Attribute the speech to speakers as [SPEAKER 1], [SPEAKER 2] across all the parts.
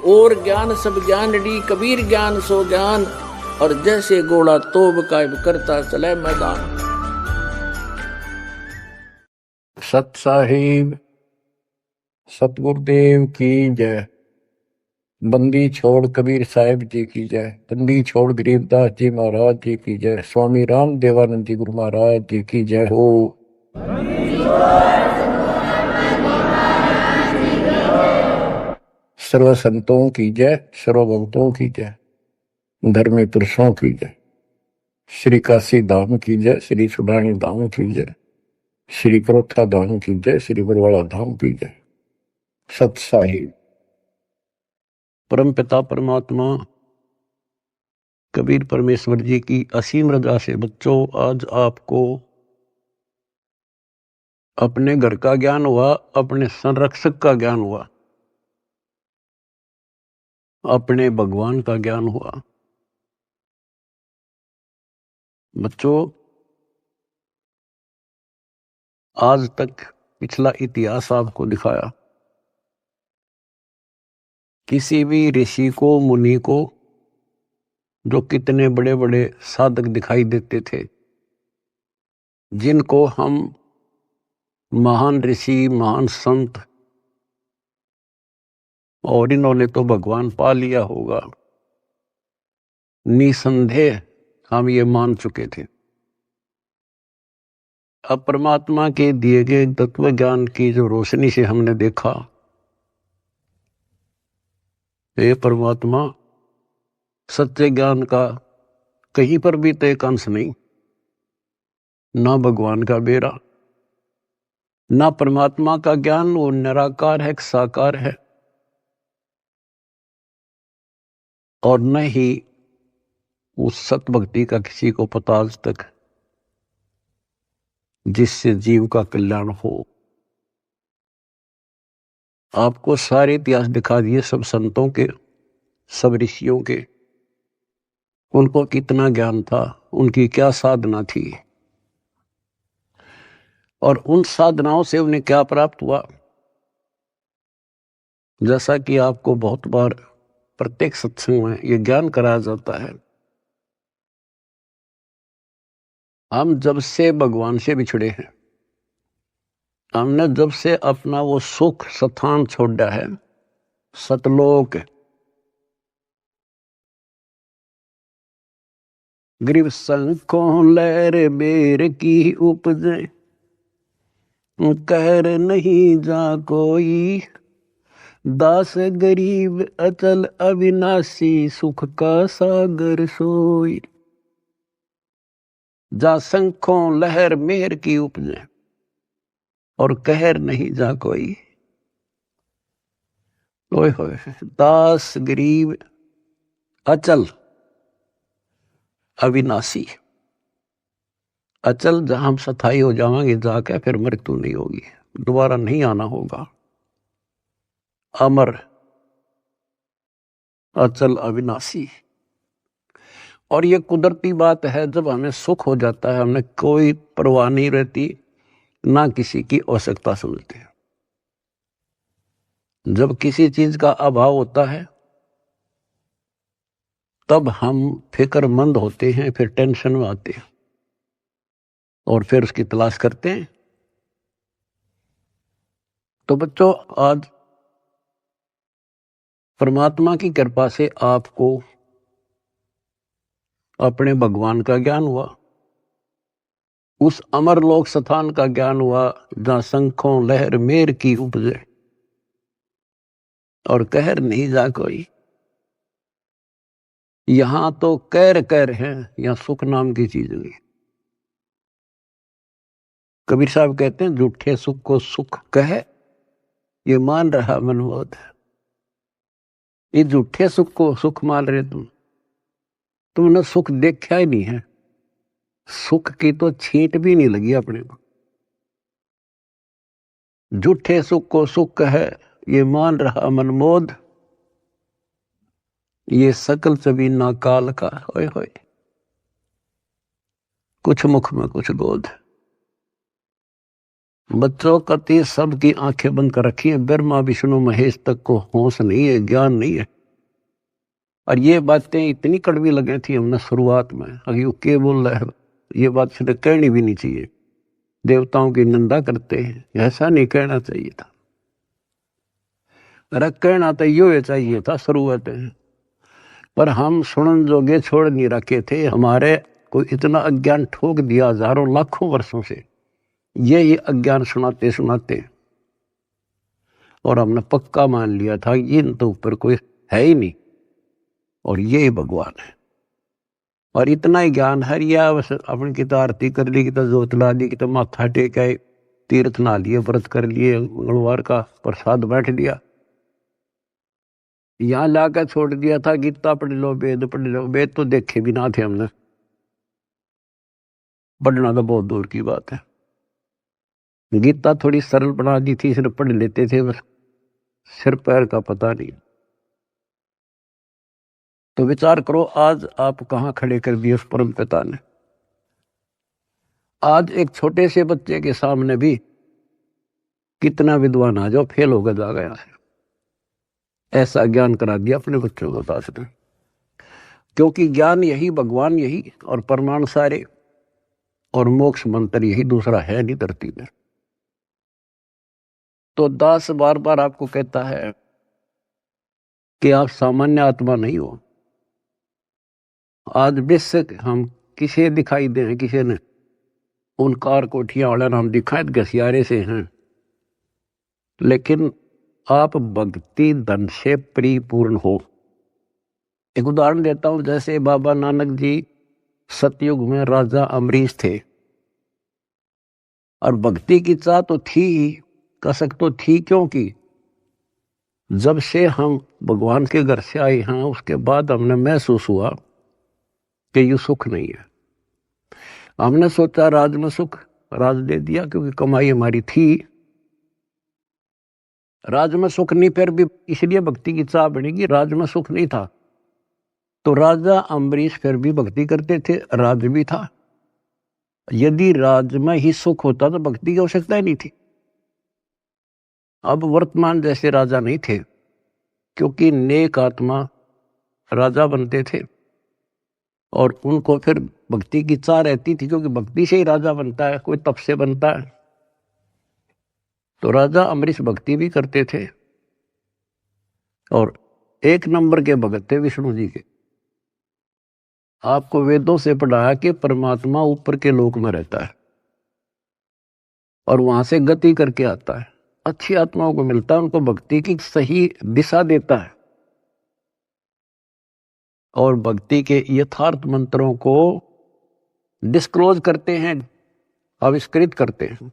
[SPEAKER 1] और ज्ञान सब ज्ञान डी कबीर ज्ञान सो ज्ञान, और जैसे घोड़ा तोब कायब करता चले मैदान।
[SPEAKER 2] सत साहिब सतगुरुदेव की जय। बंदी छोड़ कबीर साहिब जी की जय। बंदी छोड़ गरीबदास जी महाराज जी की जय। स्वामी राम देवानंद जी गुरु महाराज जी की जय हो। सर्व संतों की जय, सर्व भक्तों की जय, धर्मी पुरुषों की जय। श्री काशी धाम की जय, श्री सुडानी धाम की जय, श्री करोथा धाम की जय, श्री बरवाड़ा धाम की जय। सत साहिब परम पिता परमात्मा कबीर परमेश्वर जी की असीम रजा से बच्चों आज आपको अपने घर का ज्ञान हुआ, अपने संरक्षक का ज्ञान हुआ, अपने भगवान का ज्ञान हुआ। बच्चों आज तक पिछला इतिहास आपको दिखाया। किसी भी ऋषि को मुनि को जो कितने बड़े बड़े साधक दिखाई देते थे, जिनको हम महान ऋषि महान संत और इन्होंने तो भगवान पा लिया होगा, निसंदेह हम ये मान चुके थे। अब परमात्मा के दिए गए तत्व ज्ञान की जो रोशनी से हमने देखा, ये परमात्मा सत्य ज्ञान का कहीं पर भी तो एक अंश नहीं, ना भगवान का बेरा, ना परमात्मा का ज्ञान वो निराकार है, साकार है, और न ही उस सत भक्ति का किसी को पता आज तक जिससे जीव का कल्याण हो। आपको सारे इतिहास दिखा दिए, सब संतों के, सब ऋषियों के, उनको कितना ज्ञान था, उनकी क्या साधना थी, और उन साधनाओं से उन्हें क्या प्राप्त हुआ। जैसा कि आपको बहुत बार प्रत्येक सत्संग में ये ज्ञान कराया जाता है, हम जब से भगवान से बिछड़े हैं, हमने जब से अपना वो सुख स्थान छोड़ा है, सतलोक, ग्रीव संकों लहर बेर की उपजे, कहर नहीं जा कोई, दास गरीब अचल अविनाशी, सुख का सागर सोई। जा संखों लहर मेहर की उपजे, और कहर नहीं जा कोई। ओए होए, दास गरीब अचल अविनाशी। अचल जहां हम स्थायी हो जाएंगे जाके, फिर मृत्यु नहीं होगी, दोबारा नहीं आना होगा। अमर अचल अविनाशी। और ये कुदरती बात है, जब हमें सुख हो जाता है हमें कोई परवाह नहीं रहती, ना किसी की आवश्यकता समझते। जब किसी चीज का अभाव होता है तब हम फिक्रमंद होते हैं, फिर टेंशन में आते हैं और फिर उसकी तलाश करते हैं। तो बच्चों आज परमात्मा की कृपा से आपको अपने भगवान का ज्ञान हुआ, उस अमर लोक स्थान का ज्ञान हुआ जहां शंखों लहर मेर की उपजे, और कहर नहीं जा कोई। यहां तो कहर है, यहां सुख नाम की चीज नहीं। कबीर साहब कहते हैं, झूठे सुख को सुख कहे, ये मान रहा मनमोद। ये झूठे सुख को सुख मान रहे तुमने सुख देखा ही नहीं है, सुख की तो छींट भी नहीं लगी अपने को। झूठे सुख को सुख है, ये मान रहा मनमोद, ये सकल सभी ना काल का। होए होए, कुछ मुख में कुछ बोध। बच्चों कति सबकी आंखें बंद कर रखी है, ब्रह्मा विष्णु महेश तक को होश नहीं है, ज्ञान नहीं है। और ये बातें इतनी कड़वी लगी थी हमने शुरुआत में, अभी वो क्या बोल रहा है, ये बात सीधे कहनी भी नहीं चाहिए, देवताओं की निंदा करते हैं, ऐसा नहीं कहना चाहिए था। अरे कहना तो यो चाहिए था शुरुआत में, पर हम सुनन जोगे छोड़ नहीं रखे थे। हमारे को इतना अज्ञान ठोक दिया हजारों लाखों वर्षों से, ये अज्ञान सुनाते सुनाते, और हमने पक्का मान लिया था इन तो ऊपर कोई है ही नहीं और ये भगवान है। और इतना ही ज्ञान है, या बस अपनी की तो आरती कर ली, की तो जोत ला ली, की तो माथा टेका, तीर्थ ना लिए, व्रत कर लिए, मंगलवार का प्रसाद बैठ लिया, यहाँ लाकर छोड़ दिया था गीता पढ़ लो, वेद पढ़ लो। वेद तो देखे भी ना थे हमने, पढ़ना तो बहुत दूर की बात है। गीता थोड़ी सरल बना दी थी, सिर्फ पढ़ लेते थे, बस सिर पैर का पता नहीं। तो विचार करो आज आप कहाँ खड़े कर दिए उस परम पिता ने। आज एक छोटे से बच्चे के सामने भी कितना विद्वान आ जाओ फेल होकर जा गया है, ऐसा ज्ञान करा दिया अपने बच्चों को पास ने। क्योंकि ज्ञान यही, भगवान यही, और परमाणु सारे, और मोक्ष मंत्र यही, दूसरा है नहीं धरती में। तो दास बार बार आपको कहता है कि आप सामान्य आत्मा नहीं हो। आज बेशक हम किसे दिखाई दे, किसी ने उन कार कोठियां वाले नाम दिखाए घसियारे से हैं, लेकिन आप भक्ति धन से परिपूर्ण हो। एक उदाहरण देता हूं, जैसे बाबा नानक जी सतयुग में राजा अमरीश थे, और भक्ति की चाह तो थी ही, कसक तो थी, क्योंकि जब से हम भगवान के घर से आए हैं उसके बाद हमने महसूस हुआ कि ये सुख नहीं है। हमने सोचा राज में सुख, राज दे दिया क्योंकि कमाई हमारी थी, राज में सुख नहीं, फिर भी इसलिए भक्ति की चाह बनेगी, राज में सुख नहीं था। तो राजा अम्बरीश फिर भी भक्ति करते थे, राज भी था। यदि राज में ही सुख होता तो भक्ति की आवश्यकता ही नहीं थी। अब वर्तमान जैसे राजा नहीं थे, क्योंकि नेक आत्मा राजा बनते थे, और उनको फिर भक्ति की चाह रहती थी, क्योंकि भक्ति से ही राजा बनता है, कोई तप से बनता है। तो राजा अम्बरीश भक्ति भी करते थे, और एक नंबर के भगत थे विष्णु जी के। आपको वेदों से पढ़ाया कि परमात्मा ऊपर के लोक में रहता है और वहां से गति करके आता है, अच्छी आत्माओं को मिलता है, उनको भक्ति की सही दिशा देता है, और भक्ति के यथार्थ मंत्रों को डिस्क्लोज करते हैं, आविष्कृत करते हैं।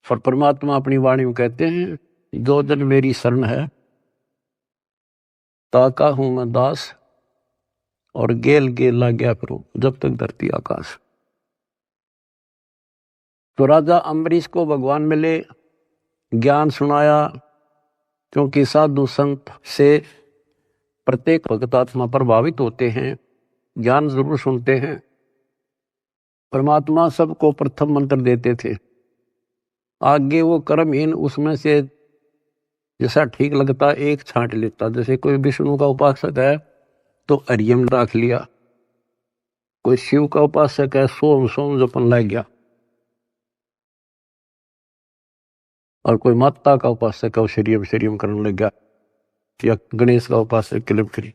[SPEAKER 2] और परमात्मा अपनी वाणी में कहते हैं, जो जन मेरी शरण है ताका हूं मैं दास, और गेल गेला गया फिर जब तक धरती आकाश। तो राजा अम्बरीश को भगवान मिले, ज्ञान सुनाया, क्योंकि साधु संत से प्रत्येक भक्त आत्मा प्रभावित होते हैं, ज्ञान जरूर सुनते हैं। परमात्मा सबको प्रथम मंत्र देते थे, आगे वो कर्महीन उसमें से जैसा ठीक लगता एक छांट लेता। जैसे कोई विष्णु का उपासक है तो हरियम रख लिया, कोई शिव का उपासक है सोम सोम जपन लग गया, और कोई माता का उपासक है वो शरीयम शरीयम करने लग गया, या गणेश का उपासक किलम करी,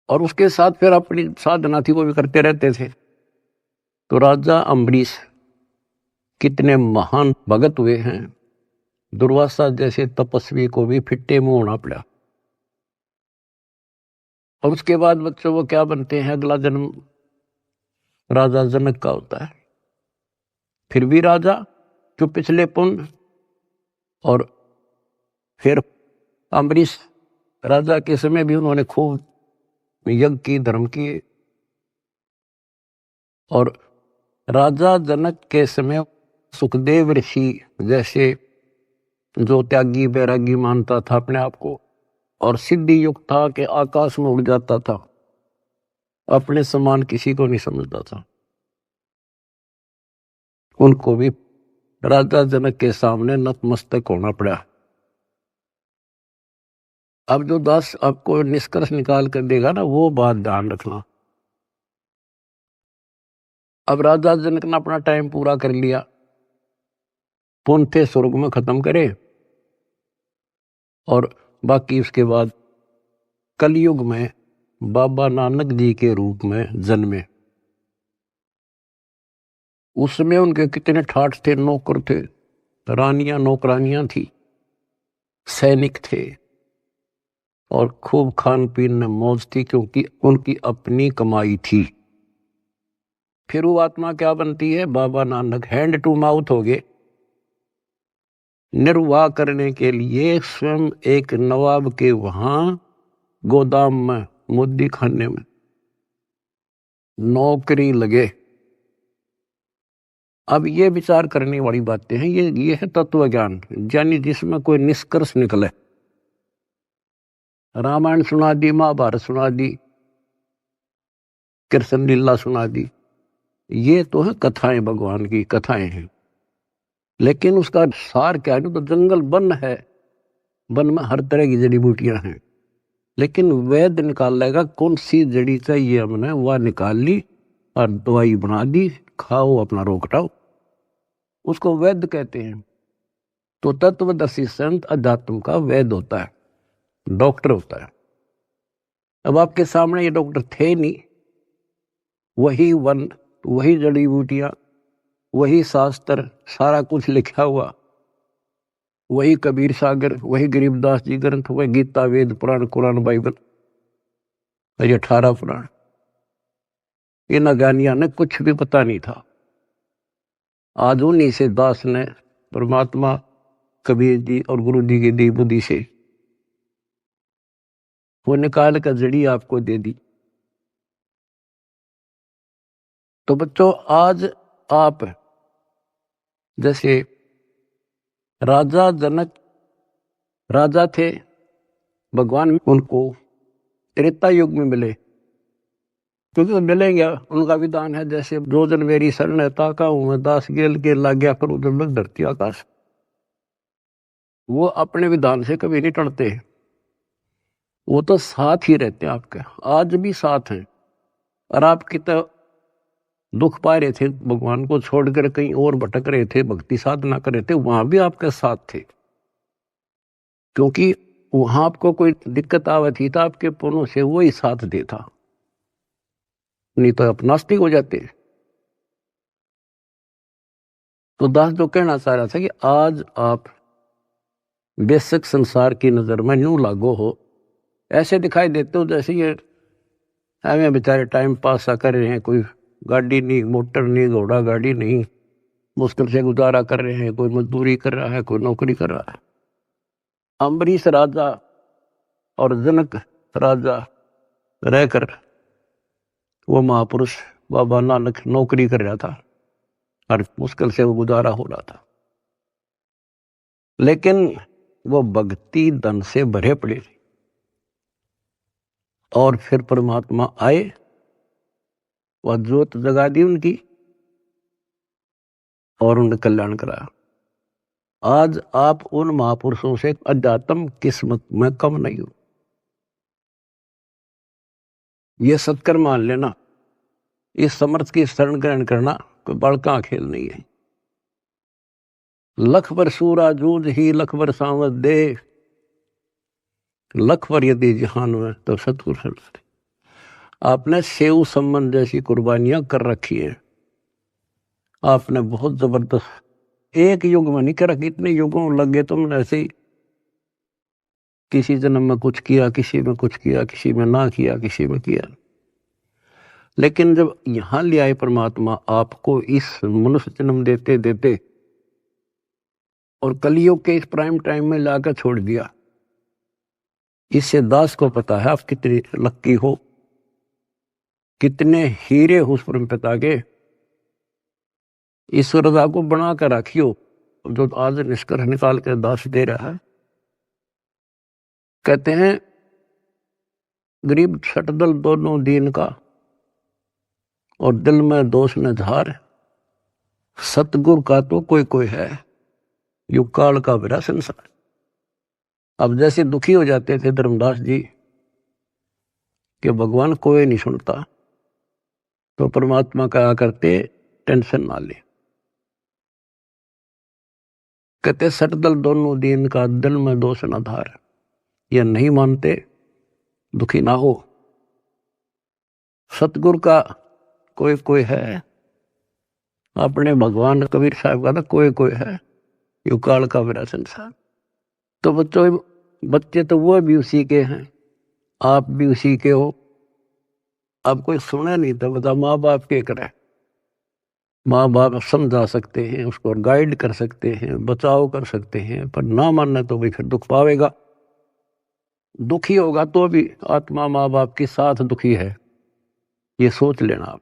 [SPEAKER 2] और उसके साथ फिर अपनी साधना थी वो भी करते रहते थे। तो राजा अम्बरीश कितने महान भगत हुए हैं, दुर्वासा जैसे तपस्वी को भी फिट्टे मुंह होना पड़ा। और उसके बाद बच्चों वो क्या बनते हैं, अगला जन्म राजा जनक का होता है, फिर भी राजा जो पिछले पुण्य, और फिर अम्बरीश राजा के समय भी उन्होंने खूब यज्ञ की, धर्म की, और राजा जनक के समय सुखदेव ऋषि जैसे जो त्यागी बैरागी मानता था अपने आप को, और सिद्धि युक्त था कि आकाश में उड़ जाता था, अपने समान किसी को नहीं समझता था। उनको भी राजा जनक के सामने नतमस्तक होना पड़ा। अब जो दास आपको निष्कर्ष निकाल कर देगा ना, वो बात ध्यान रखना। अब राजा जनक ने अपना टाइम पूरा कर लिया, पुण्य थे स्वर्ग में खत्म करे, और बाकी उसके बाद कलयुग में बाबा नानक जी के रूप में जन्मे। उसमें उनके कितने ठाठ थे, नौकर थे, रानियां नौकरानियां थी, सैनिक थे, और खूब खान पीन में मौज थी, क्योंकि उनकी अपनी कमाई थी। फिर वो आत्मा क्या बनती है? Baba Nanak hand to mouth हो गए। निर्वाह करने के लिए स्वयं एक नवाब के वहां गोदाम में, मुद्दी खाने में नौकरी लगे। अब ये विचार करने वाली बातें हैं, ये है तत्व ज्ञान, यानी जिसमें कोई निष्कर्ष निकले। रामायण सुना दी, महाभारत सुना दी, कृष्ण लीला सुना दी, ये तो है कथाएं, भगवान की कथाएं हैं। लेकिन उसका सार क्या है? तो जंगल वन है, वन में हर तरह की जड़ी बूटियां हैं, लेकिन वैद्य निकाल लेगा कौन सी जड़ी चाहिए, हमने वह निकाल ली और दवाई बना दी, खाओ अपना रोग हटाओ, उसको वैद्य कहते हैं। तो तत्वदर्शी संत अध्यात्म का वैद्य होता है, डॉक्टर होता है। अब आपके सामने ये डॉक्टर थे नहीं, वही वन, वही जड़ी बूटियां, वही शास्त्र, सारा कुछ लिखा हुआ, वही कबीर सागर, वही गरीबदास जी ग्रंथ, वही गीता, वेद, पुराण, कुरान, बाइबल, ये 18 पुराण। इन अज्ञानियों ने कुछ भी पता नहीं था। आज उन्हीं से दास ने परमात्मा कबीर जी और गुरु जी की दी बुद्धि से वो निकाल कर जड़ी आपको दे दी। तो बच्चों, आज आप जैसे राजा जनक राजा थे, भगवान उनको त्रेता युग में मिले, क्योंकि वो मिलेंगे, उनका विधान है जैसे जो जन मेरी शरण है ताका हूं मैं दास गेल के लाग गया करूं जब धरती आकाश। वो अपने विधान से कभी नहीं टलते, वो तो साथ ही रहते हैं आपके, आज भी साथ हैं। और आप कितना दुख पा रहे थे, भगवान को छोड़कर कहीं और भटक रहे थे, भक्ति साधना कर रहे थे, वहां भी आपके साथ थे, क्योंकि वहां आपको कोई दिक्कत आवत थी तो आपके पुण्यों से वो ही साथ देता, नहीं तो आप नास्तिक हो जाते। तो दास जो कहना चाह रहा था कि आज आप बेशक संसार की नजर में न्यू लागो हो, ऐसे दिखाई देते हो जैसे ये हमें बेचारे टाइम पास कर रहे हैं, कोई गाड़ी नहीं, मोटर नहीं, घोड़ा गाड़ी नहीं, मुश्किल से गुजारा कर रहे हैं, कोई मजदूरी कर रहा है, कोई नौकरी कर रहा है। अम्बरीश राजा और जनक राजा रहकर वो महापुरुष बाबा नानक नौकरी कर रहा था और मुश्किल से वो गुजारा हो रहा था, लेकिन वो भक्ति धन से भरे पड़े। और फिर परमात्मा आए, वह ज्योत जगा दी उनकी और उन्हें कल्याण कराया। आज आप उन महापुरुषों से अध्यात्म किस्मत में कम नहीं हो, ये सत्कर मान लेना। इस समर्थ की शरण ग्रहण करना कोई बड़का खेल नहीं है। लख बर सूरा जूझ ही लख बर सांवत दे, लख बर यदि जहान में तो सतगुरु। आपने सेव संबंध जैसी कुर्बानियां कर रखी है, आपने बहुत जबरदस्त, एक युग में नहीं कर रखी, इतने युगों लगे तुमने ऐसे ही, किसी जन्म में कुछ किया, किसी में कुछ किया, किसी में ना किया, किसी में किया। लेकिन जब यहां ले आए परमात्मा आपको इस मनुष्य जन्म देते देते और कलियुग के इस प्राइम टाइम में लाकर छोड़ दिया, इससे दास को पता है आप कितने लक्की हो, कितने हीरे हो उस परम पिता के। ईश्वर आपको बना कर रखियो, जो आज निष्कर्ष निकाल कर दास दे रहा है। कहते हैं गरीब छटदल दोनों दीन का, और दिल में दोष न झार, सतगुरु का तो कोई है, युग काल का बेरा संसार। अब जैसे दुखी हो जाते थे धर्मदास जी कि भगवान कोई नहीं सुनता, तो परमात्मा कहा करते टेंशन ना ले। कहते सटदल दोनों दीन का दिल में दोष न धार, ये नहीं मानते दुखी ना हो। सतगुरु का कोई है, अपने भगवान कबीर साहब का तो कोई है, युग काल का मेरा संसार। तो बच्चे तो वो भी उसी के हैं, आप भी उसी के हो। अब कोई सुने नहीं तो बता माँ बाप के करे। माँ बाप समझा सकते हैं, उसको गाइड कर सकते हैं, बचाव कर सकते हैं, पर ना मानना तो भाई फिर दुख पावेगा। दुखी होगा तो भी आत्मा माँ बाप के साथ दुखी है, ये सोच लेना आप।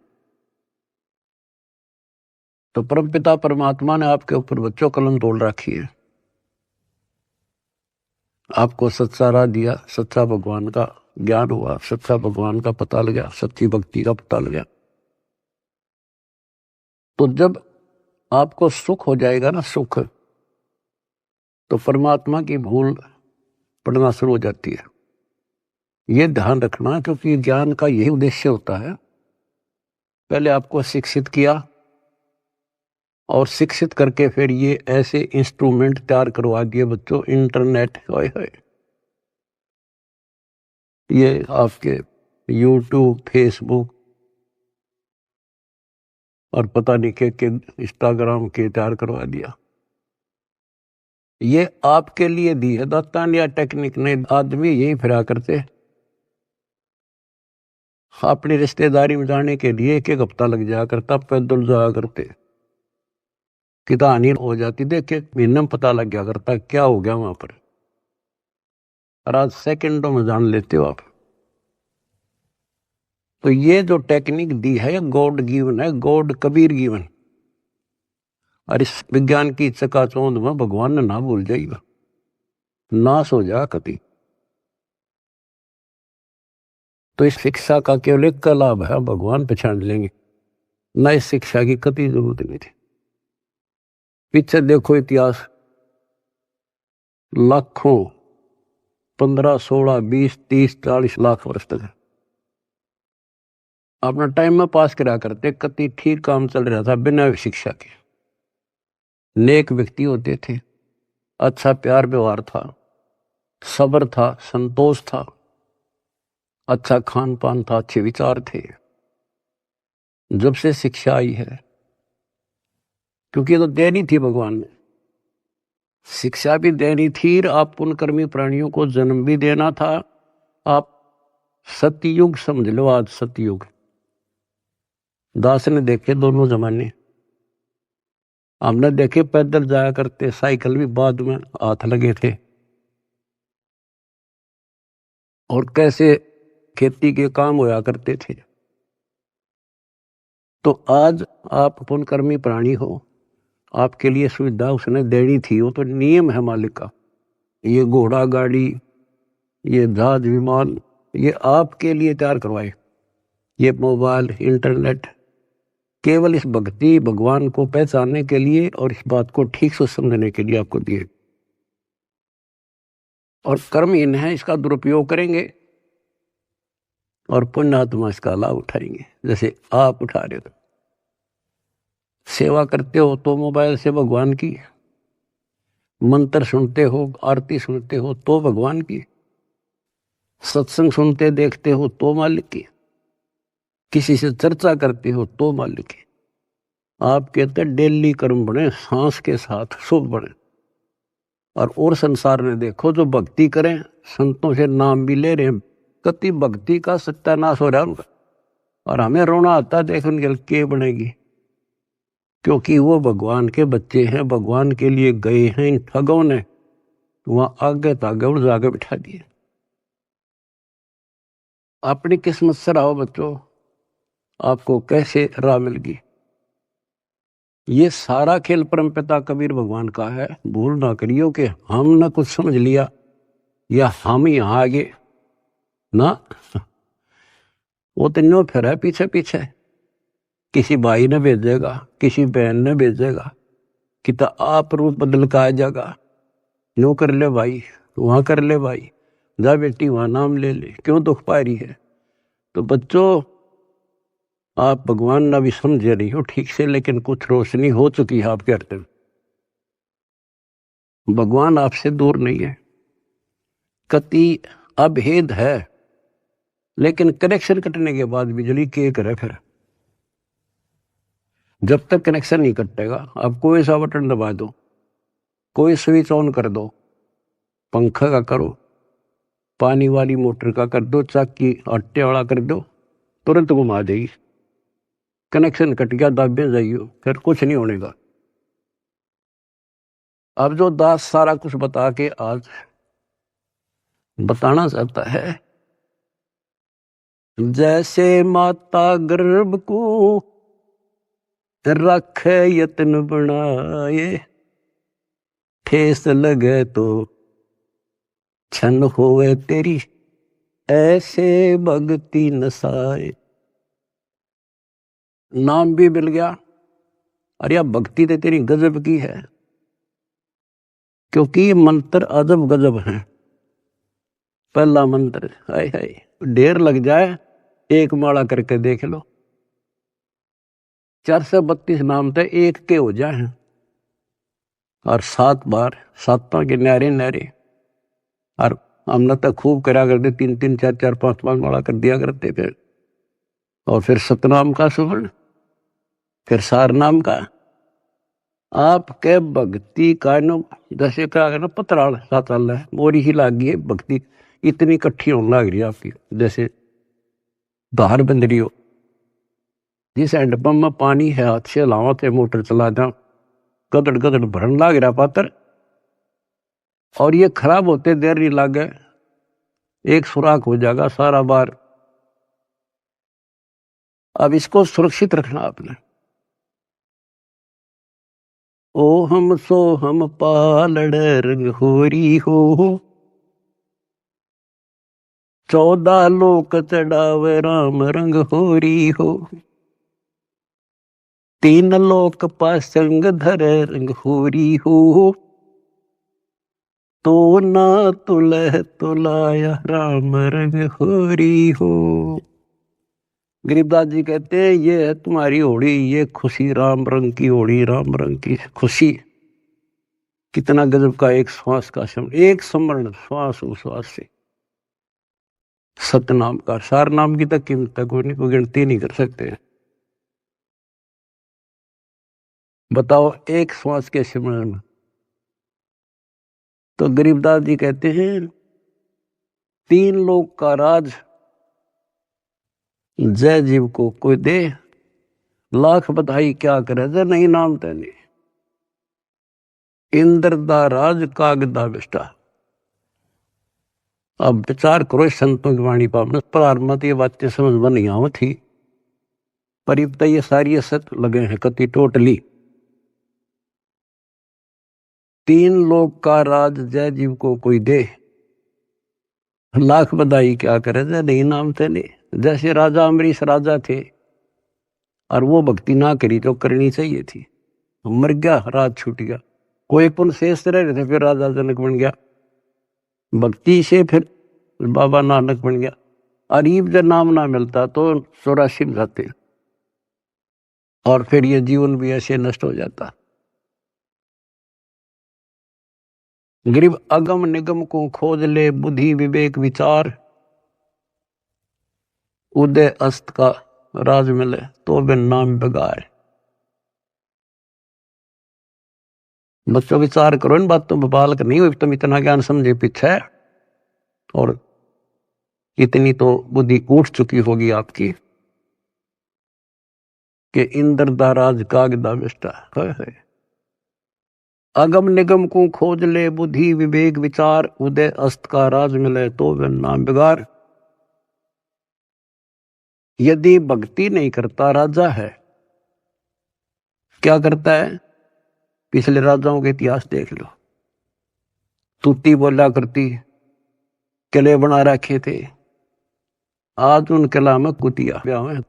[SPEAKER 2] तो परमपिता परमात्मा ने आपके ऊपर बच्चों कलम तोड़ रखी है, आपको सच्चा राह दिया, सच्चा भगवान का ज्ञान हुआ, सच्चा भगवान का पता लगा, सच्ची भक्ति का पता लगा। तो जब आपको सुख हो जाएगा ना, सुख, तो परमात्मा की भूल पड़ना शुरू हो जाती है। ये ध्यान रखना, क्योंकि ज्ञान का यही उद्देश्य होता है। पहले आपको शिक्षित किया और शिक्षित करके फिर ये ऐसे इंस्ट्रूमेंट तैयार करवा दिए बच्चों, इंटरनेट, ये आपके यूट्यूब, फेसबुक और पता नहीं के इंस्टाग्राम के तैयार करवा दिया। ये आपके लिए दी है दाता या टेक्निक ने। आदमी यही फिरा करते, अपनी रिश्तेदारी में जाने के लिए एक हफ्ता लग जाया करता, पैदल जाया करते, कितानी हो जाती, देखे महीने में पता लग गया करता क्या हो गया वहां पर। और आज सेकंडों में जान लेते हो आप। तो ये जो टेक्निक दी है गॉड गिवन है, गॉड कबीर गिवन। और इस विज्ञान की चकाचौंध में भगवान ने ना भूल जाएगा, नाश हो जा कति। तो इस शिक्षा का केवल एक का लाभ है, भगवान पहचान लेंगे, न इस शिक्षा की कति जरूरत नहीं थी। पीछे देखो इतिहास, लाखों, 15, 16, 20, 30, 40 लाख वर्ष तक अपना टाइम में पास करा करते, कति ठीक काम चल रहा था बिना शिक्षा के। नेक व्यक्ति होते थे, अच्छा प्यार व्यवहार था, सब्र था, संतोष था, अच्छा खान पान था, अच्छे विचार थे। जब से शिक्षा आई है, क्योंकि तो देनी थी भगवान ने, शिक्षा भी देनी थी, आप पुण्यकर्मी प्राणियों को जन्म भी देना था। आप सतयुग समझ लो, आज सतयुग। दास ने देखे दोनों जमाने, हमने देखे पैदल जाया करते, साइकिल भी बाद में हाथ लगे थे, और कैसे खेती के काम होया करते थे। तो आज आप पुण्यकर्मी प्राणी हो, आपके लिए सुविधा उसने देनी थी, वो तो नियम है मालिक का। ये घोड़ा गाड़ी, ये जहाज विमान, ये आपके लिए तैयार करवाए। ये मोबाइल, इंटरनेट केवल इस भक्ति भगवान को पहचानने के लिए और इस बात को ठीक से समझने के लिए आपको दिए। और कर्महीन है, इसका दुरुपयोग करेंगे और पुण्यात्मा इसका लाभ उठाएंगे, जैसे आप उठा रहे हो। सेवा करते हो तो मोबाइल से भगवान की, मंत्र सुनते हो, आरती सुनते हो तो भगवान की, सत्संग सुनते देखते हो तो मालिक की, किसी से चर्चा करते हो तो मालिक की। आप कहते हैं डेली कर्म बने, सांस के साथ शुभ बने। और संसार में देखो, जो भक्ति करें, संतों से नाम भी ले रहे हैं, कति भक्ति का सत्यानाश हो रहा है उनका। और हमें रोना आता देख उनके के बनेगी, क्योंकि वो भगवान के बच्चे हैं, भगवान के लिए गए हैं। इन ठगों ने वहां आगे तागे और जागे बिठा दिए। अपनी किस्मत से रहो बच्चों, आपको कैसे राह मिल गई। ये सारा खेल परमपिता कबीर भगवान का है। भूल ना करियो कि हमने कुछ समझ लिया या हम यहाँ आगे ना, वो तो नो फिर है पीछे पीछे। किसी भाई ने भेजेगा, किसी बहन ने भेजेगा कि तो आप रूप बदल का आ जाएगा, यूं कर ले भाई, वहां कर ले भाई, जा बेटी वहां नाम ले ले, क्यों दुख पा रही है। तो बच्चों, आप भगवान ना भी समझ रही हो ठीक से, लेकिन कुछ रोशनी हो चुकी है आपके हृदय में। भगवान आपसे दूर नहीं है, कति अभेद है, लेकिन कनेक्शन कटने के बाद बिजली के करे फिर। जब तक कनेक्शन नहीं कटेगा, आप कोई सा बटन दबा दो, कोई स्विच ऑन कर दो, पंखा का करो, पानी वाली मोटर का कर दो, चाकी आटे वाला कर दो, तुरंत घुमा देगी। कनेक्शन कट गया, दाबे जाइयो, फिर कुछ नहीं होने का। अब जो दास सारा कुछ बता के आज बताना चाहता है, जैसे माता गर्भ को रखे यत्न बनाए, ठेस लगे तो छन होवे तेरी, ऐसे भक्ति नसाए। नाम भी मिल गया, अरे यार भक्ति तो तेरी गजब की है, क्योंकि ये मंत्र अजब गजब है। पहला मंत्र, हाय हाय, ढेर लग जाए, एक माला करके देख लो, 432 नाम तो एक के हो जाए, और 7 बार, 7 के न्यारे न्यारे। और हमने तो खूब करा करते, 3-3, 4-4, 5-5 माला कर दिया करते फिर। और फिर सतनाम का सुवर्ण, फिर सार नाम का। आपके भक्ति का नो जैसे क्या करना, पतराल सा चल रहा है, मोरी ही लाग गई है भक्ति, इतनी इकट्ठी होने लग रही है आपकी, जैसे धार बंद रही हो। जिस हैंडपंप में पानी है, हाथ से लावा थे, मोटर चला जाओ, गदड़ गदड़ भरन लाग रहा पात्र, और ये खराब होते देर नहीं लागे, एक सुराख हो जाएगा सारा बार। अब इसको सुरक्षित रखना आपने। ओ हम सो हम पालड़ रंग होरी हो, 14 लोक चढ़ावे राम रंग होरी हो, 3 लोक पासंग धरे रंग होरी हो, तो ना तुलह तुलाया राम रंग होरी हो। गरीबदास जी कहते हैं, ये है तुम्हारी होड़ी, ये खुशी राम रंग की होड़ी, राम रंग की खुशी। कितना गजब का एक श्वास का शब्द, एक स्मरण, श्वास उश्वास से सतनाम का, सार नाम की तक कीमत तक कोई नहीं, कोई गिनती नहीं कर सकते। बताओ एक श्वास के स्मरण में। तो गरीबदास जी कहते हैं, 3 लोक का राज जय जीव को कोई दे, लाख बधाई क्या करे, जय नहीं नाम तेने, इंद्र दा राज कागदा बिष्टा। अब विचार करो संतों की वाणी पर, प्रारंभ ये बातें समझ में नहीं आव थी, पर ये सारी असत लगे हैं कति टोटली। 3 लोक का राज जय जीव को कोई दे, लाख बधाई क्या करे, जय नहीं नाम तेने। जैसे राजा अमरीश राजा थे, और वो भक्ति ना करी जो करनी चाहिए थी, मर गया, राज छूट गया। कोई पुण्य शेष रह रहे थे, फिर राजा जनक बन गया, भक्ति से फिर बाबा नानक बन गया। अरीब जब नाम ना मिलता तो 84 में जाते, और फिर ये जीवन भी ऐसे नष्ट हो जाता। गरीब अगम निगम को खोज ले, बुद्धि विवेक विचार, उदय अस्त का राज मिले, तो बिन नाम बेगार। बच्चों विचार करो इन बातों पर, बालक नहीं हुई तुम इतना ज्ञान समझे पीछे, और इतनी तो बुद्धि उठ चुकी होगी आपकी कि इंद्र दा राज कागदा बिष्टा है। अगम निगम को खोज ले, बुद्धि विवेक विचार, उदय अस्त का राज मिले, तो बिन नाम बेगार। यदि भक्ति नहीं करता, राजा है, क्या करता है? पिछले राजाओं के इतिहास देख लो, तूती बोला करती, किले बना रखे थे, आज उन किला में कुतिया ब्याह है।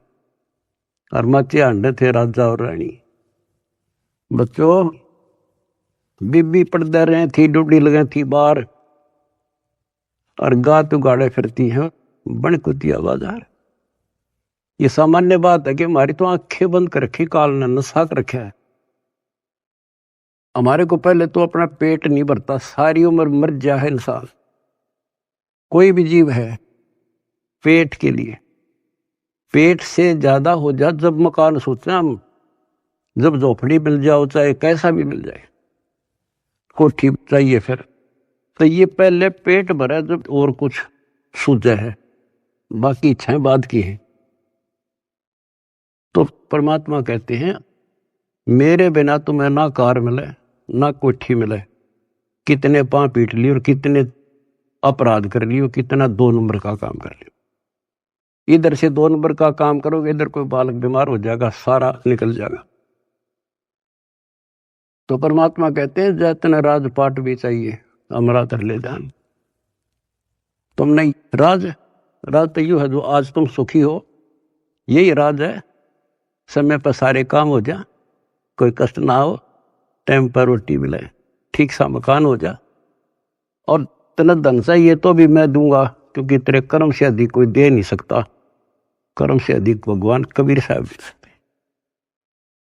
[SPEAKER 2] और मचे हंडे थे राजा और रानी। बच्चों, बीबी पड़दे रहे थी, डूडी लगे थी बाहर, और गात उगाड़े फिरती हैं बन कुतिया बाजार। ये सामान्य बात है कि हमारी तो आंखें बंद कर रखी, काल ने नशा कर रखा है। हमारे को पहले तो अपना पेट नहीं भरता, सारी उम्र मर जा है इंसान, कोई भी जीव है, पेट के लिए। पेट से ज्यादा हो जा जब मकान सोचते हैं हम, जब झोपड़ी मिल जाओ चाहे कैसा भी मिल जाए, कोठी चाहिए फिर, तो ये पहले पेट भरा जब और कुछ सूझे है, बाकी इच्छाएं बाद की है। तो परमात्मा कहते हैं मेरे बिना तुम्हें ना कार मिले ना कोठी मिले, कितने पांव पीट लिए और कितने अपराध कर लियो, कितना 2 नंबर का काम कर लियो। इधर से 2 नंबर का काम करोगे, इधर कोई बालक बीमार हो जाएगा, सारा निकल जाएगा। तो परमात्मा कहते हैं जैतने राजपाट भी चाहिए अमरा तर ले ध्यान। तुम नहीं राज तो यू है जो आज तुम सुखी हो, यही राज है। समय पर सारे काम हो जा, कोई कष्ट ना हो, टाइम पर रोटी मिले, ठीक सा मकान हो जा, और तेना धन चाहिए तो भी मैं दूंगा, क्योंकि तेरे कर्म से अधिक कोई दे नहीं सकता, कर्म से अधिक भगवान कबीर साहब दे सकते।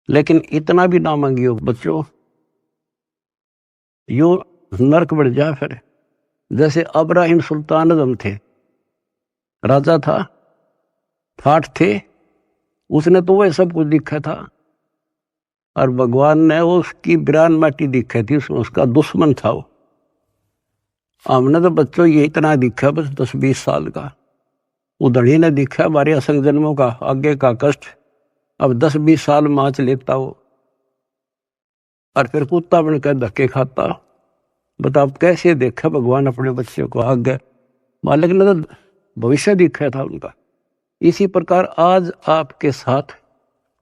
[SPEAKER 2] लेकिन इतना भी ना मांगियो बच्चों, यो नरक बढ़ जा फिर। जैसे अब्राहिम सुल्तान आजम थे, राजा था, ठाठ थे, उसने तो वह सब कुछ दिखा था, और भगवान ने उसकी बिरान माटी दिखी थी, उसमें उसका दुश्मन था वो। हमने तो बच्चों ये इतना दिखा बस 10-20 साल का, उधड़ी ने दिखा हमारे असंग जन्मों का आगे का कष्ट। अब 10-20 साल माच लेता वो, और फिर कुत्ता बनकर धक्के खाता। बताओ कैसे देखा भगवान अपने बच्चे को आगे, मालिक ने तो भविष्य दिखा था उनका। इसी प्रकार आज आपके साथ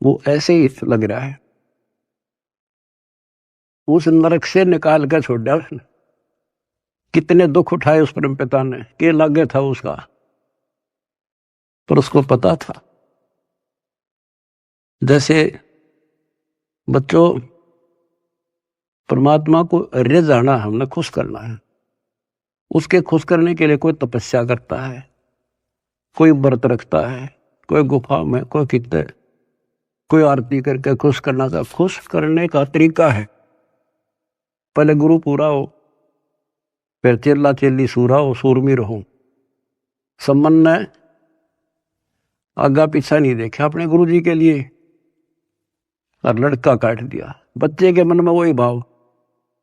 [SPEAKER 2] वो ऐसे ही लग रहा है, उस नरक से निकाल कर छोड़ दिया उसने। कितने दुख उठाए उस परम पिता ने, के लागे था उसका, पर उसको पता था। जैसे बच्चों, परमात्मा को रिझाना हमने खुश करना है, उसके खुश करने के लिए कोई तपस्या करता है, कोई व्रत रखता है, कोई गुफा में, कोई कितने, कोई आरती करके खुश करना था। खुश करने का तरीका है, पहले गुरु पूरा हो, फिर चेला चेली सूरा हो, सूरमी रहो। संबंध ने आगा पीछा नहीं देखा अपने गुरु जी के लिए, और लड़का काट दिया। बच्चे के मन में वही भाव,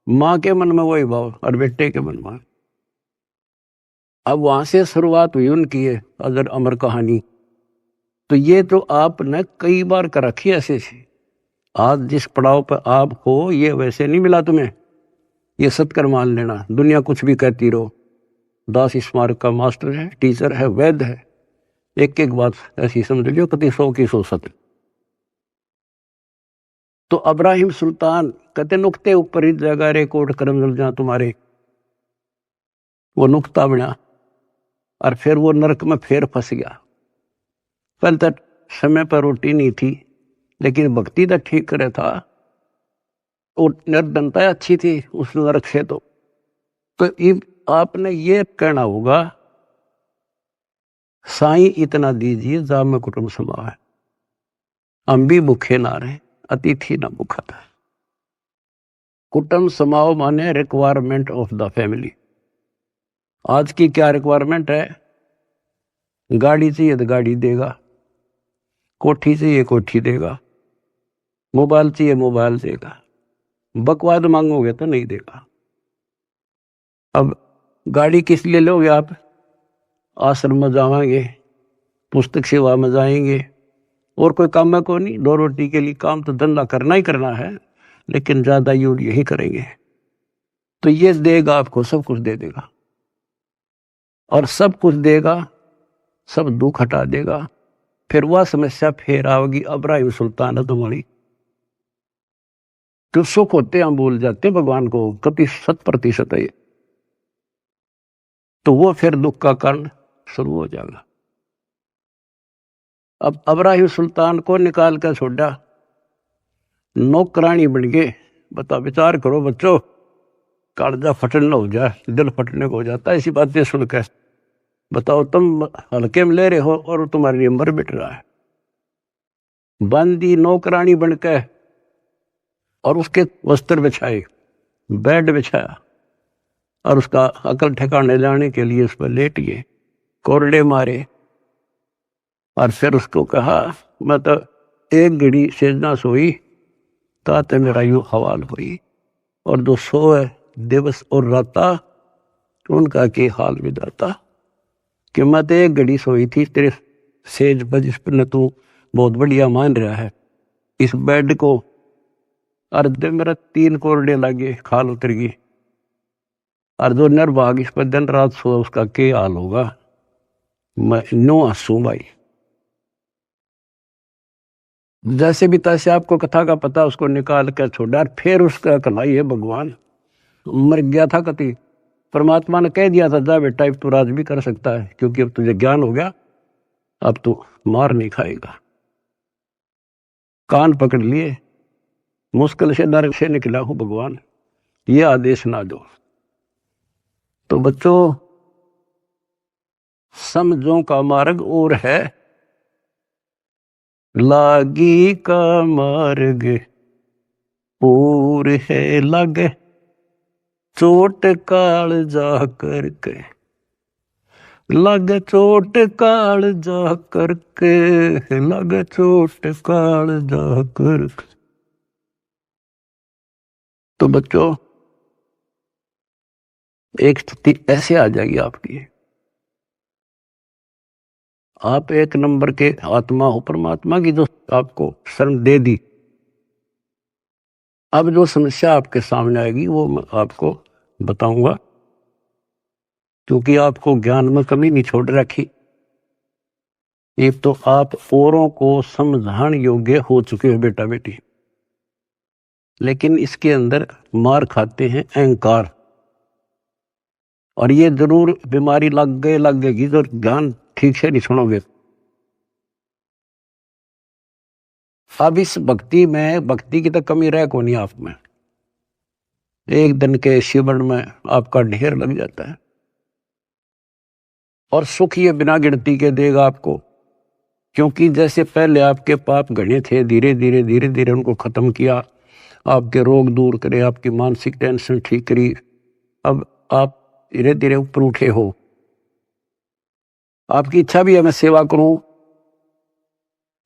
[SPEAKER 2] माँ के मन में वही भाव, और बेटे के मन में। अब वहां से शुरुआत हुई उनकी है अजर अमर कहानी। तो ये तो आपने कई बार कर रखी ऐसे से। आज जिस पड़ाव पर आप हो, ये वैसे नहीं मिला तुम्हें, ये सत्कर मान लेना। दुनिया कुछ भी कहती रहो, दास स्मारक का मास्टर है, टीचर है, वैद्य है, एक एक बात ऐसी समझ लियो कति 100 की 100 सत्य। तो अब्राहिम सुल्तान कहते नुक्ते ऊपर ही जगह रे कोट करम जल जा तुम्हारे, वो नुक्ता बना, और फिर वो नरक में फिर फंस गया। पहले तक समय पर रोटी नहीं थी, लेकिन भक्ति तक ठीक करे था, और निर्धनता अच्छी थी उस नरक से। तो आपने ये कहना होगा, साईं इतना दीजिए जा में कुटुंब समावे, हम भी भूखे ना रहे, अतिथि ना भूखा था। कुटुंब समाओ माने रिक्वायरमेंट ऑफ द फैमिली। आज की क्या रिक्वायरमेंट है? गाड़ी चाहिए तो गाड़ी देगा, कोठी चाहिए कोठी देगा, मोबाइल चाहिए मोबाइल देगा, बकवाद मांगोगे तो नहीं देगा। अब गाड़ी किस लिए लोगे आप? आश्रम में जाएंगे, पुस्तक सेवा में जाएंगे, और कोई काम में को नहीं, 2 रोटी के लिए काम तो धंधा करना ही करना है, लेकिन ज्यादा यूज यही करेंगे। तो ये देगा आपको, सब कुछ दे देगा, और सब कुछ देगा, सब दुख हटा देगा। फिर वह समस्या फिर आओगी अब्राहिम सुल्तान तुम्हारी। तो सुख होते हम भूल जाते भगवान को, कति 100% है। तो वो फिर दुख का कारण शुरू हो जाएगा। अब इब्राहिम सुल्तान को निकाल कर छोड़ा, नौकरानी बन गए। बता, विचार करो बच्चों, कालजा फटने हो जाए, दिल फटने को हो जाता है ऐसी बातें सुनकर। बताओ, तुम हल्के में ले रहे हो और तुम्हारे लिए मर मिट रहा है। बंदी नौकरानी बनकर और उसके वस्त्र बिछाए, बेड बिछाया और उसका अकल ठिकाने लाने के लिए उस पर लेट गए, कोरडे मारे और फिर उसको कहा, मैं तो एक घड़ी सेजना सोई ताते मेरा यूं हवाल हुई, और जो सोए दिवस और राता उनका के हाल विदाता। कि मैं तो एक घड़ी सोई थी तेरे सेज पर जिस पर तू बहुत बढ़िया मान रहा है, इस बेड को अर्ध मेरा 3 कोरडे लगे, खाल उतर गई, और जो निर्भाग इस पर दिन रात सो उसका के हाल होगा। मैं नो हंसू भाई। जैसे भी तैसे आपको कथा का पता, उसको निकाल कर छोड़ा। फिर उसका कलाई है भगवान, मर गया था कति, परमात्मा ने कह दिया था जा बेटा अब तू राज भी कर सकता है, क्योंकि अब तुझे ज्ञान हो गया, अब तू मार नहीं खाएगा। कान पकड़ लिए, मुश्किल से नरक से निकला हूं भगवान, ये आदेश ना दो। तो बच्चों, समझों का मार्ग और है, लागी का मार्ग और है लगे, चोट काल जा करके, लगे चोट काल जा करके, लगे चोट काल जा करके। तो बच्चों, एक स्थिति ऐसे आ जाएगी आपकी, आप एक नंबर के आत्मा हो परमात्मा की, जो आपको शरण दे दी। अब जो समस्या आपके सामने आएगी वो मैं आपको बताऊंगा, क्योंकि आपको ज्ञान में कमी नहीं छोड़ रखी। एक तो आप औरों को समझाने योग्य हो चुके हो बेटा बेटी, लेकिन इसके अंदर मार खाते हैं अहंकार, और ये जरूर बीमारी लगेगी जो ज्ञान ठीक से नहीं सुनोगे। अब इस भक्ति में, भक्ति की तो कमी रह को नहीं आप में, एक दिन के शिवन में आपका ढेर लग जाता है, और सुख ये बिना गिनती के देगा आपको। क्योंकि जैसे पहले आपके पाप घने थे, धीरे धीरे धीरे धीरे उनको खत्म किया, आपके रोग दूर करे, आपकी मानसिक टेंशन ठीक करी, अब आप धीरे धीरे ऊपर उठे हो। आपकी इच्छा भी है मैं सेवा करूं,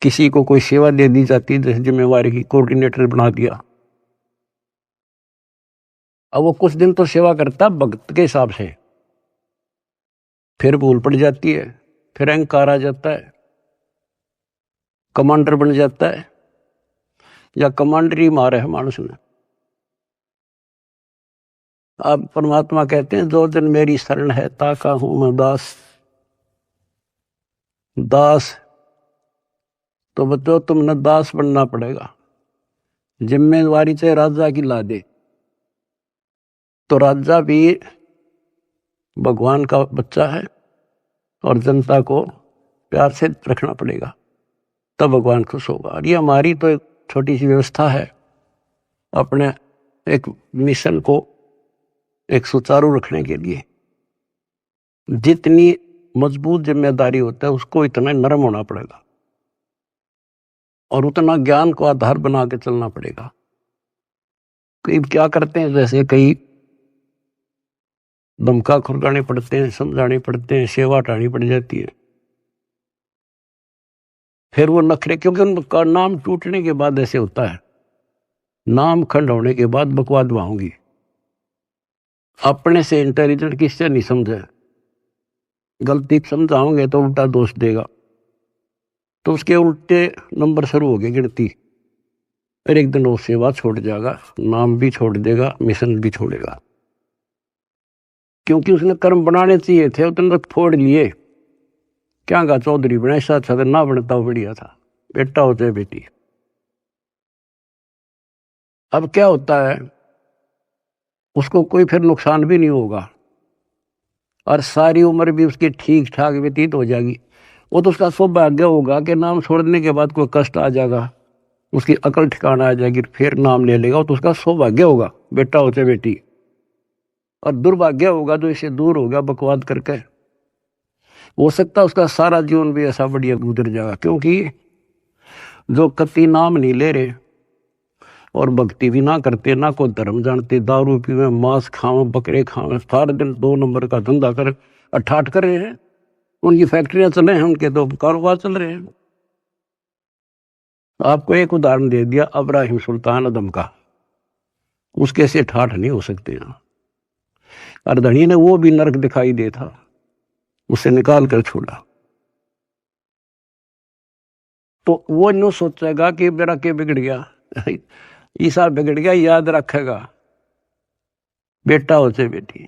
[SPEAKER 2] किसी को कोई सेवा दे दी जाती है, जैसे जिम्मेवारी की कोऑर्डिनेटर बना दिया। अब वो कुछ दिन तो सेवा करता भक्त के हिसाब से, फिर भूल पड़ जाती है, फिर अहंकार आ जाता है, कमांडर बन जाता है, या कमांडर ही मारे है मानुष ने। अब परमात्मा कहते हैं, जो दिन मेरी शरण है ताका हूं मैं दास। दास तो बच्चों, तुमने दास बनना पड़ेगा। जिम्मेवारी चाहे राजा की ला दे, तो राजा भी भगवान का बच्चा है, और जनता को प्यार से रखना पड़ेगा, तब भगवान खुश होगा। और ये हमारी तो एक छोटी सी व्यवस्था है, अपने एक मिशन को एक सुचारू रखने के लिए। जितनी मजबूत जिम्मेदारी होता है उसको इतना नरम होना पड़ेगा, और उतना ज्ञान को आधार बना के चलना पड़ेगा। कई क्या करते हैं, जैसे कई धमका खुरगाने पड़ते हैं, समझाने पड़ते हैं, सेवा हटानी पड़ जाती है, फिर वो नखरे, क्योंकि उनका नाम टूटने के बाद ऐसे होता है, नाम खंड होने के बाद बकवाद होंगी। अपने से इंटेलिजेंट किससे नहीं समझे, गलती समझाओगे तो उल्टा दोष देगा, तो उसके उल्टे नंबर शुरू हो गए गिनती, फिर एक दिन वो सेवा छोड़ जाएगा, नाम भी छोड़ देगा, मिशन भी छोड़ेगा। क्योंकि उसने कर्म बनाने चाहिए थे, उतने तक फोड़ लिए। क्या कहा, चौधरी बना, ऐसा अच्छा था, ना बनता बढ़िया था, बेटा हो चाहे बेटी। अब क्या होता है, उसको कोई फिर नुकसान भी नहीं होगा, और सारी उम्र भी उसकी ठीक ठाक व्यतीत हो जाएगी। वो तो उसका सौभाग्य होगा कि नाम छोड़ने के बाद कोई कष्ट आ जाएगा, उसकी अकल ठिकाना आ जाएगी, फिर नाम ले लेगा, तो उसका सौभाग्य होगा बेटा हो चाहे बेटी। और दुर्भाग्य होगा जो इससे दूर हो गया बकवाद करके, हो सकता है उसका सारा जीवन भी ऐसा बढ़िया गुजर जाएगा। क्योंकि जो कति नाम नहीं ले रहे और भक्ति भी ना करते, ना कोई धर्म जानते, दारू पीवे, मांस खावे, बकरे खावे, सारे दिन 2 नंबर का धंधा कर अठाठ कर रहे हैं, उनकी फैक्ट्रियां चल रहे हैं, उनके तो कारोबार चल रहे हैं। आपको एक उदाहरण दे दिया इब्राहिम सुल्तान अदम का, उसके से ठाठ नहीं हो सकते हैं। अर्धनी ने वो भी नरक दिखाई दे था, उसे निकाल कर छोड़ा। तो वो यूं सोचेगा कि मेरा क्या बिगड़ गया, ईसा बिगड़ गया, याद रखेगा बेटा हो चाहे बेटी।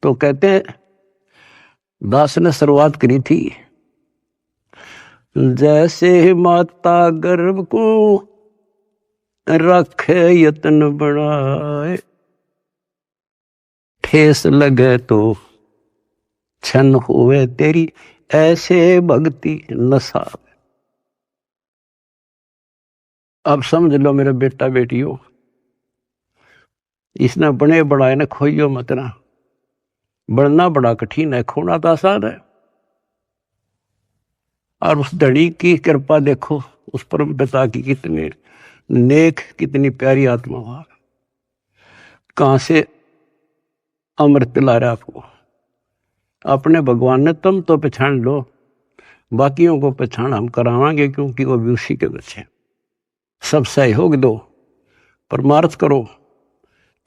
[SPEAKER 2] तो कहते हैं दास ने शुरुआत करी थी, जैसे माता गर्भ को रखे यत्न बढ़ाए, ठेस लगे तो छन हुए तेरी, ऐसे भक्ति नशा। अब समझ लो मेरे बेटा बेटियों, इसने बने बढ़ाए ने खोइयो मत ना। बढ़ना बड़ा कठिन है, खोना तो आसान है। और उस धड़ी की कृपा देखो, उस परम पिता की कितने नेक, कितनी प्यारी आत्मा वहां, कहां से अमृत पिला रहा आपको। अपने भगवान ने तुम तो पहचान लो, बाकियों को पहचान हम करावांगे, क्योंकि वो भी उसी के बच्चे। सब सहयोग दो, परमार्थ करो,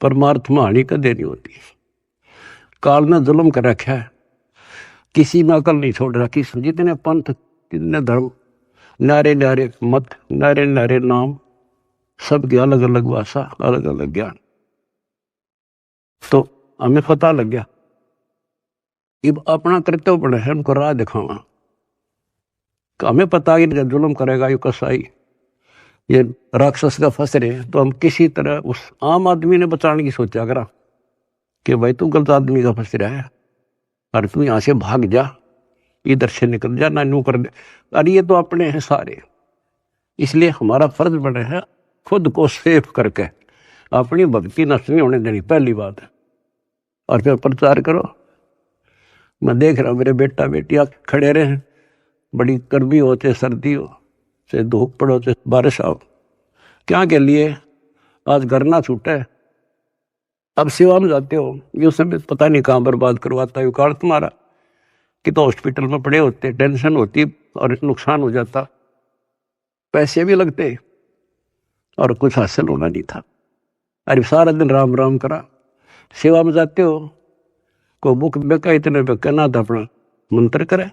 [SPEAKER 2] परमार्थ में हानि कदे नहीं होती। काल ने जुल्म कर रखा है, किसी में अकल नहीं छोड़ रखी। जितने पंथ, जितने धर्म, नारे नारे मत, नारे नारे नाम, सबकी अलग अलग भाषा, अलग अलग ज्ञान। तो हमें पता लग गया, अब अपना कर्तव्य बने है उनको राह दिखावा। हमें पता कि जुल्म करेगा ये कसाई, ये राक्षस का फंस रहे, तो हम किसी तरह उस आम आदमी ने बचाने की सोचा करा कि भाई तू गलत आदमी का फंस रहा है, और तू यहां से भाग जा, इधर से निकल जा, ना न्यू कर दे। अरे ये तो अपने हैं सारे, इसलिए हमारा फर्ज बने है खुद को सेफ करके अपनी भक्ति नष्ट नहीं होने देनी, पहली बात है। और फिर प्रचार करो। मैं देख रहा हूँ मेरे बेटा बेटियां खड़े रहे, बड़ी गर्मी हो चाहे सर्दी हो, चाहे धूप पड़ो चाहे बारिश आओ, क्या के लिए आज घर ना छूटे। अब सेवा में जाते हो, ये उस समय पता नहीं कहाँ बर्बाद करवाता है काल तुम्हारा, कि तो हॉस्पिटल में पड़े होते, टेंशन होती और नुकसान हो जाता, पैसे भी लगते और कुछ हासिल होना नहीं था। अरे सारा दिन राम राम करा। सेवा में जाते हो, को बुक बेका इतने पे कहना था अपना मंत्र करे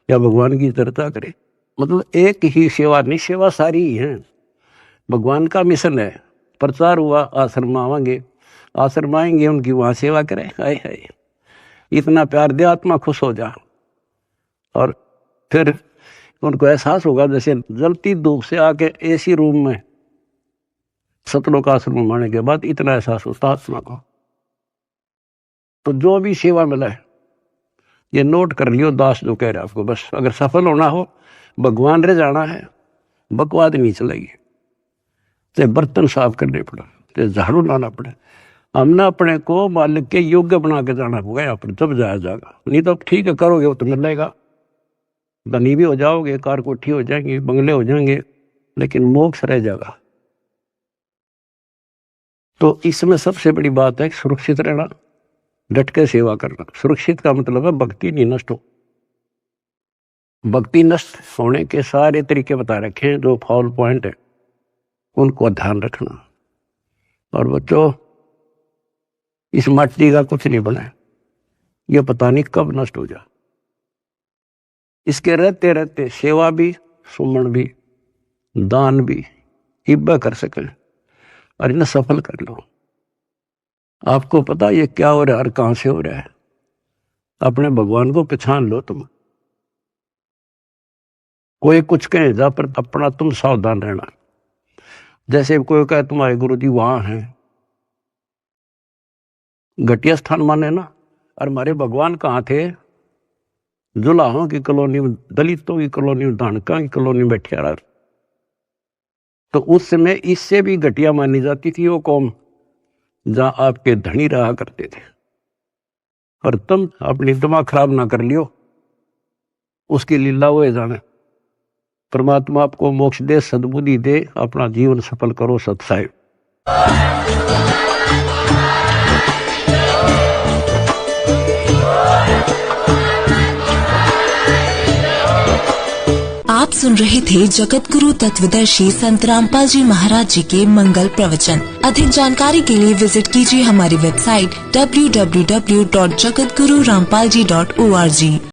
[SPEAKER 2] या भगवान की चर्चा करे। मतलब एक ही सेवा नहीं, सेवा सारी ही है। भगवान का मिशन है, प्रचार हुआ, आश्रम आवांगे, आश्रम आएंगे, उनकी वहां सेवा करें। हाय हाय, इतना प्यार दे, आत्मा खुश हो जा। और फिर उनको एहसास होगा जैसे जलती धूप से आके एसी रूम में सतलोक आश्रम में आने के बाद इतना एहसास होता आत्मा को। तो जो भी सेवा मिला है ये नोट कर लियो, दास जो कह रहे हैं आपको, बस अगर सफल होना हो, भगवान रे जाना है, बकवाद नहीं चलेगी। चाहे बर्तन साफ करने पड़े, चाहे झाड़ू लाना पड़े, हमने अपने को मालिक के योग्य बना के जाना होगा यहाँ पर, जब जाया जाएगा। नहीं तो ठीक है करोगे वो तो मिलेगा, धनी भी हो जाओगे, कार कोठी हो जाएंगे, बंगले हो जाएंगे, लेकिन मोक्ष रह जाएगा। तो इसमें सबसे बड़ी बात है सुरक्षित रहना, डट के सेवा करना। सुरक्षित का मतलब है भक्ति नहीं नष्ट हो। भक्ति नष्ट होने के सारे तरीके बता रखे हैं, जो फॉल पॉइंट है उनको ध्यान रखना। और बच्चों, इस माटी का कुछ नहीं बना, ये पता नहीं कब नष्ट हो जाए। इसके रहते रहते सेवा भी, सुमन भी, दान भी, हिब्बा कर सकें और इन्हें सफल कर लो। आपको पता ये क्या हो रहा है और कहां से हो रहा है, अपने भगवान को पहचान लो तुम। कोई कुछ कहे जा, पर अपना तुम सावधान रहना। जैसे कोई कहे तुम्हारे गुरु जी वहां हैं, घटिया स्थान माने ना, और हमारे भगवान कहाँ थे, जुलाहों की कॉलोनी में, दलितों की कॉलोनी में, धानका की कॉलोनी में बैठे रहा। तो उस समय इससे भी घटिया मानी जाती थी वो कौम जहां आपके धनी रहा करते थे। और तुम अपनी दिमाग खराब ना कर लियो, उसकी लीला हुए जाने। परमात्मा आपको मोक्ष दे, सद्बुद्धि दे, अपना जीवन सफल करो सत्साई।
[SPEAKER 3] आप सुन रहे थे जगत गुरु तत्वदर्शी संत रामपाल जी महाराज जी के मंगल प्रवचन। अधिक जानकारी के लिए विजिट कीजिए हमारी वेबसाइट www.jagatgururampalji.org।